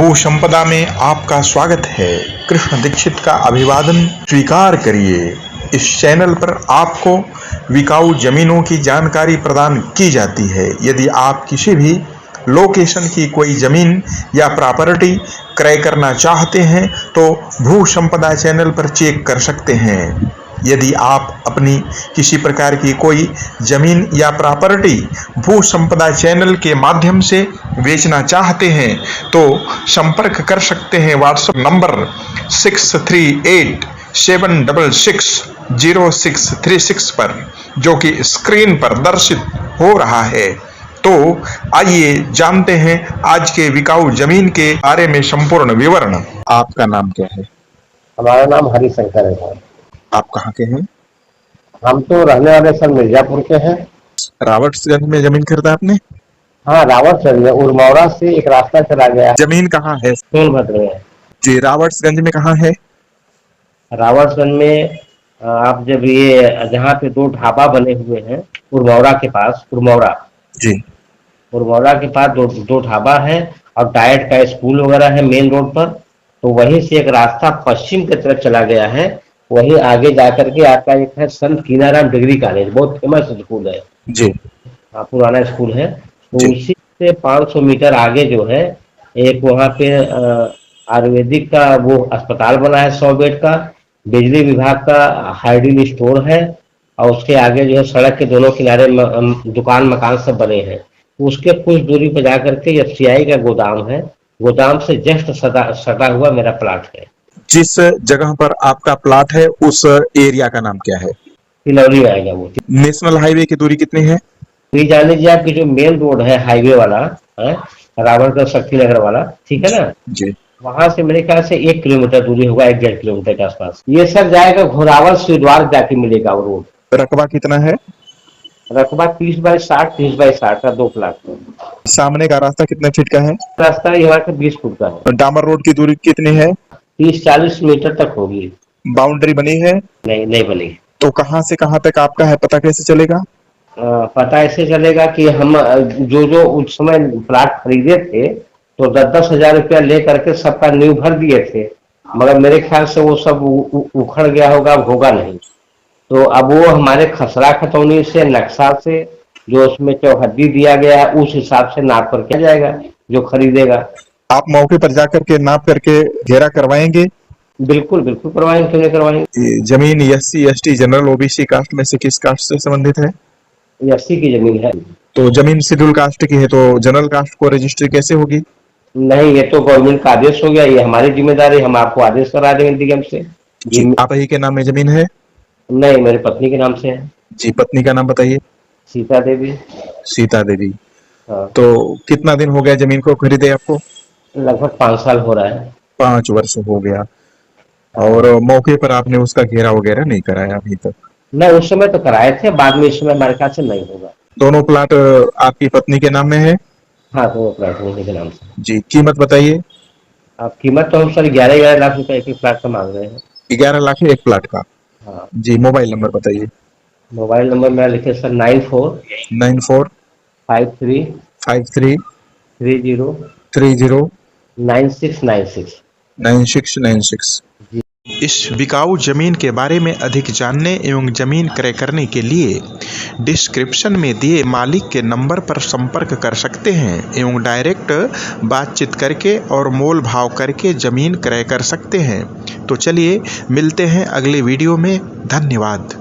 भू संपदा में आपका स्वागत है। कृष्ण दीक्षित का अभिवादन स्वीकार करिए। इस चैनल पर आपको बिकाऊ जमीनों की जानकारी प्रदान की जाती है। यदि आप किसी भी लोकेशन की कोई जमीन या प्रॉपर्टी क्रय करना चाहते हैं तो भू संपदा चैनल पर चेक कर सकते हैं। यदि आप अपनी किसी प्रकार की कोई जमीन या प्रॉपर्टी भू संपदा चैनल के माध्यम से बेचना चाहते हैं तो संपर्क कर सकते हैं व्हाट्सएप नंबर 6387660636 पर, जो कि स्क्रीन पर दर्शित हो रहा है। तो आइए जानते हैं आज के बिकाऊ जमीन के बारे में संपूर्ण विवरण। आपका नाम क्या है? हमारा नाम हरिशंकर है। आप कहाँ के हैं? हम तो रहने वाले सर मिर्जापुर के हैं। रावटगंज में जमीन खरीदा आपने? हाँ, रावटगंज में उरमौरा से एक रास्ता चला गया। जमीन कहाँ है? सोनभद्र में जी। रावटगंज में कहाँ है? रावटगंज में आप जब ये जहाँ पे दो ढाबा बने हुए हैं उरमौरा के पास, उरमौरा जी, उरमौरा के पास दो ढाबा है और डाइट का स्कूल वगैरह है मेन रोड पर। तो वहीं से एक रास्ता पश्चिम की तरफ चला गया है। वहीं आगे जाकर के आपका एक है संत कीनाराम डिग्री कॉलेज, बहुत फेमस स्कूल है जी। हाँ, पुराना स्कूल है। तो जी। उसी से 500 मीटर आगे जो है एक वहाँ पे आयुर्वेदिक का वो अस्पताल बना है 100 बेड का। बिजली विभाग का हाइडील स्टोर है और उसके आगे जो है सड़क के दोनों किनारे दुकान मकान सब बने हैं। उसके कुछ दूरी पर जाकर के एफसीआई का गोदाम है। गोदाम से जस्ट सटा हुआ मेरा प्लाट है। जिस जगह पर आपका प्लाट है उस एरिया का नाम क्या है? तिलौरी आएगा वो। नेशनल हाईवे की दूरी कितनी है? ये जान लीजिए आपकी जो मेन रोड है हाईवे वाला है, रावणगढ़ शक्तिनगर वाला, ठीक है ना जी। वहां से मेरे ख्याल से 1 किलोमीटर दूरी होगा, 1.5 किलोमीटर के आसपास। ये सर जाएगा घोरावल स्वीडवार जाके मिलेगा वो रोड। रकबा कितना है? रकबा 30 बाई 60, 30 बाई 60 का 2 प्लाट है। सामने का रास्ता कितने फीट का है? रास्ता ये हमारे 20 फुट का है। डामर रोड की दूरी कितनी है? 30-40 मीटर तक होगी। बाउंड्री बनी है? नहीं बनी। तो कहाँ से कहाँ तक आपका है, पता कैसे चलेगा? पता ऐसे चलेगा कि हम जो उस समय प्लाट खरीदे थे तो 10-10 हजार रुपया ले करके सबका नींव भर दिए थे, मगर मेरे ख्याल से वो सब उखड़ गया होगा, होगा नहीं। तो अब वो हमारे खसरा खतौनी से नक्शा से जो उसमें चौहद्दी दिया गया है उस हिसाब से नाप कर किया जाएगा जो खरीदेगा। आप मौके पर जाकर के नाप करके घेरा करवाएंगे? बिल्कुल बिल्कुल करवाएंगे, क्यों नहीं करवाएंगे। जमीन SC ST general OBC caste में से किस कास्ट से संबंधित है? 80 की जमीन है। तो जमीन शेड्यूल कास्ट की है तो जनरल कास्ट को रजिस्ट्री कैसे होगी? नहीं, ये तो गवर्नमेंट का आदेश हो गया, ये हमारी जिम्मेदारी, हम आपको आदेश करा देंगे DM से। जी। आप ही के नाम में जमीन है? नहीं, मेरी पत्नी के नाम से है। जी। पत्नी का नाम बताइए। सीता देवी। सीता देवी। हाँ। तो कितना दिन हो गया जमीन को खरीदे आपको? लगभग 5 साल हो रहा है। 5 वर्ष हो गया। और मौके पर आपने उसका घेरा वगैरह नहीं कराया अभी तक? नहीं, उस समय तो कराए थे, बाद में इस समय हमारे ख्याल से नहीं होगा। दोनों प्लाट आपकी पत्नी के नाम में है? हाँ, तो प्लाट होने के नाम से। जी। कीमत बताइए। अब कीमत तो हम सर 11 लाख रुपए एक प्लाट का मांग रहे हैं। 11 लाख एक प्लाट का? हाँ। जी। मोबाइल नंबर बताइए। मोबाइल नंबर मेरा लिखे सर 94 53 53 30 30 9696। 9696। इस बिकाऊ जमीन के बारे में अधिक जानने एवं जमीन क्रय करने के लिए डिस्क्रिप्शन में दिए मालिक के नंबर पर संपर्क कर सकते हैं एवं डायरेक्ट बातचीत करके और मोल भाव करके जमीन क्रय कर सकते हैं। तो चलिए मिलते हैं अगले वीडियो में। धन्यवाद।